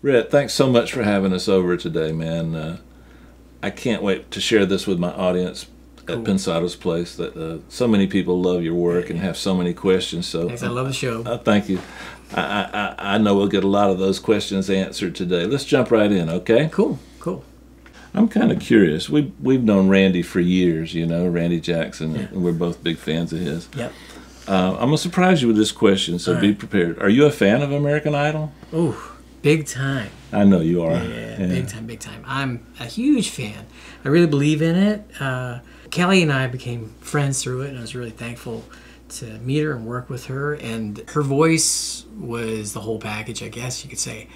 Rhett, thanks so much for having us over today, man. I can't wait to share this with my audience at Pensado's place. That so many people love your work and have so many questions. So thanks, I love the show. Thank you. I know we'll get a lot of those questions answered today. Let's jump right in, okay? Cool. I'm kind of curious. We've known Randy for years, you know, Randy Jackson, and we're both big fans of his. Yep. I'm going to surprise you with this question, so be prepared. Are you a fan of American Idol? Ooh, big time. I know you are. Yeah, big time. I'm a huge fan. I really believe in it. Kelly and I became friends through it, and I was really thankful to meet her and work with her. And her voice was the whole package, I guess you could say,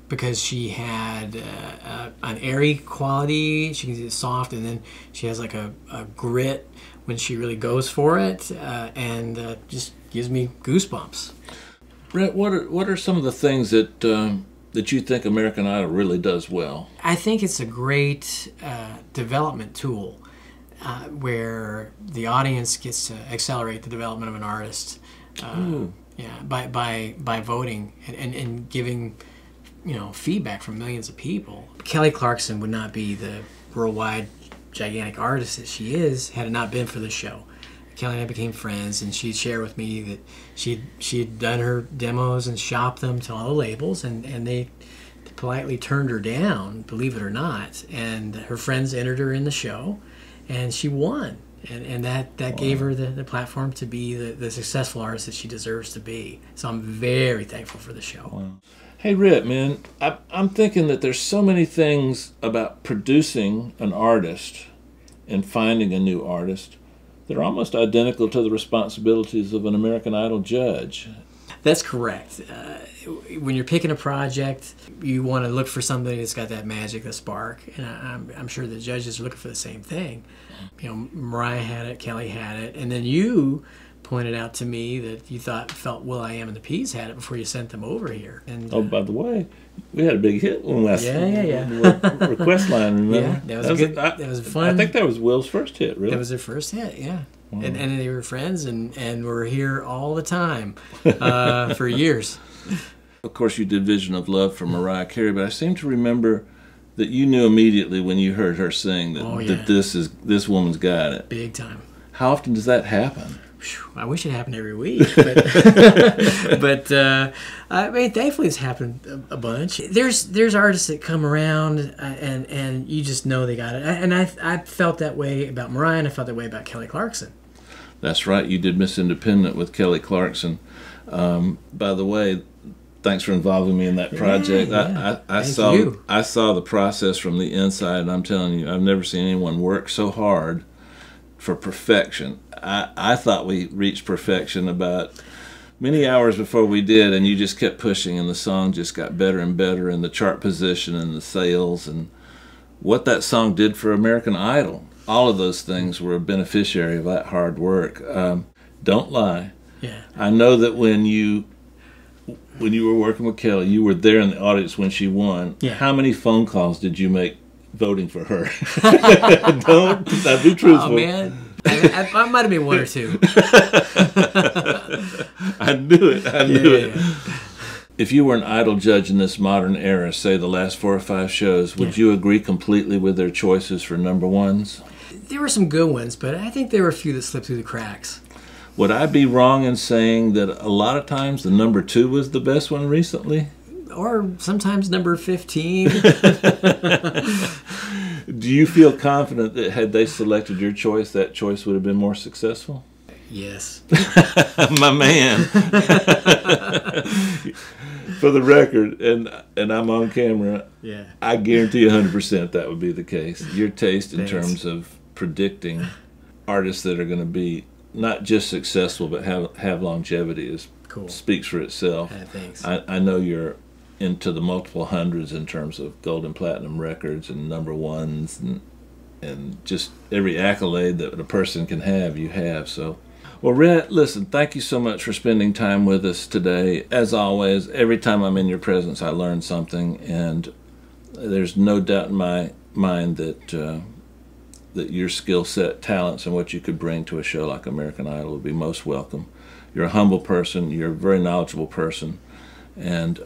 because she had an airy quality. She can be soft, and then she has like a grit when she really goes for it, and just gives me goosebumps. Rhett, what are some of the things that that you think American Idol really does well? I think it's a great development tool where the audience gets to accelerate the development of an artist. By voting and giving feedback from millions of people. Kelly Clarkson would not be the worldwide gigantic artist that she is had it not been for the show. Kelly and I became friends, and she'd share with me that she'd done her demos and shopped them to all the labels, and they politely turned her down, believe it or not. And her friends entered her in the show, and she won. And that gave her the platform to be the successful artist that she deserves to be. So I'm very thankful for the show. Wow. Hey, Rhett, man, I'm thinking that there's so many things about producing an artist and finding a new artist that are almost identical to the responsibilities of an American Idol judge. That's correct. When you're picking a project, you want to look for somebody that's got that magic, the spark, and I'm sure the judges are looking for the same thing. Mariah had it, Kelly had it, and then you pointed out to me that you felt Will.i.am and the Peas had it before you sent them over here. And oh, by the way, we had a big hit one last request line, remember? Yeah, that was fun. I think that was Will's first hit, really. That was their first hit, yeah. Wow. And they were friends and were here all the time for years. Of course, you did Vision of Love for Mariah Carey, but I seem to remember that you knew immediately when you heard her sing that this woman's got it. Big time. How often does that happen? I wish it happened every week, but I mean, thankfully it's happened a bunch. There's artists that come around and you just know they got it. And I felt that way about Mariah, and I felt that way about Kelly Clarkson. That's right. You did Miss Independent with Kelly Clarkson. By the way, thanks for involving me in that project. Yeah. I saw the process from the inside, and I'm telling you, I've never seen anyone work so hard for perfection. I thought we reached perfection about many hours before we did, and you just kept pushing, and the song just got better and better, and the chart position and the sales and what that song did for American Idol. All of those things were a beneficiary of that hard work. Don't lie. Yeah. I know that when you were working with Kelly, you were there in the audience when she won. Yeah. How many phone calls did you make voting for her? That'd be truthful. Oh, man. I might have been one or two. I knew it. If you were an Idol judge in this modern era, say the last 4 or 5 shows, would you agree completely with their choices for number ones? There were some good ones, but I think there were a few that slipped through the cracks. Would I be wrong in saying that a lot of times the number 2 was the best one recently? Or sometimes number 15. Do you feel confident that had they selected your choice, that choice would have been more successful? Yes. My man. For the record, and I'm on camera, I guarantee 100% that would be the case. Your taste in terms of predicting artists that are going to be not just successful but have longevity speaks for itself. Thanks. I know you're into the multiple hundreds in terms of gold and platinum records and number ones and just every accolade that a person can have, you have. So, well, Rhett, listen, thank you so much for spending time with us today. As always, every time I'm in your presence, I learn something, and there's no doubt in my mind that that your skill set, talents, and what you could bring to a show like American Idol would be most welcome. You're a humble person. You're a very knowledgeable person, and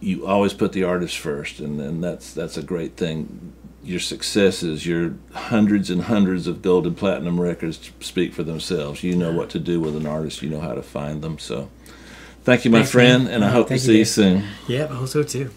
you always put the artist first, and that's a great thing. Your successes, your hundreds and hundreds of gold and platinum records speak for themselves. You know what to do with an artist. You know how to find them. So thank you, my friend, man. And I hope to see you soon. Yeah, I hope so too.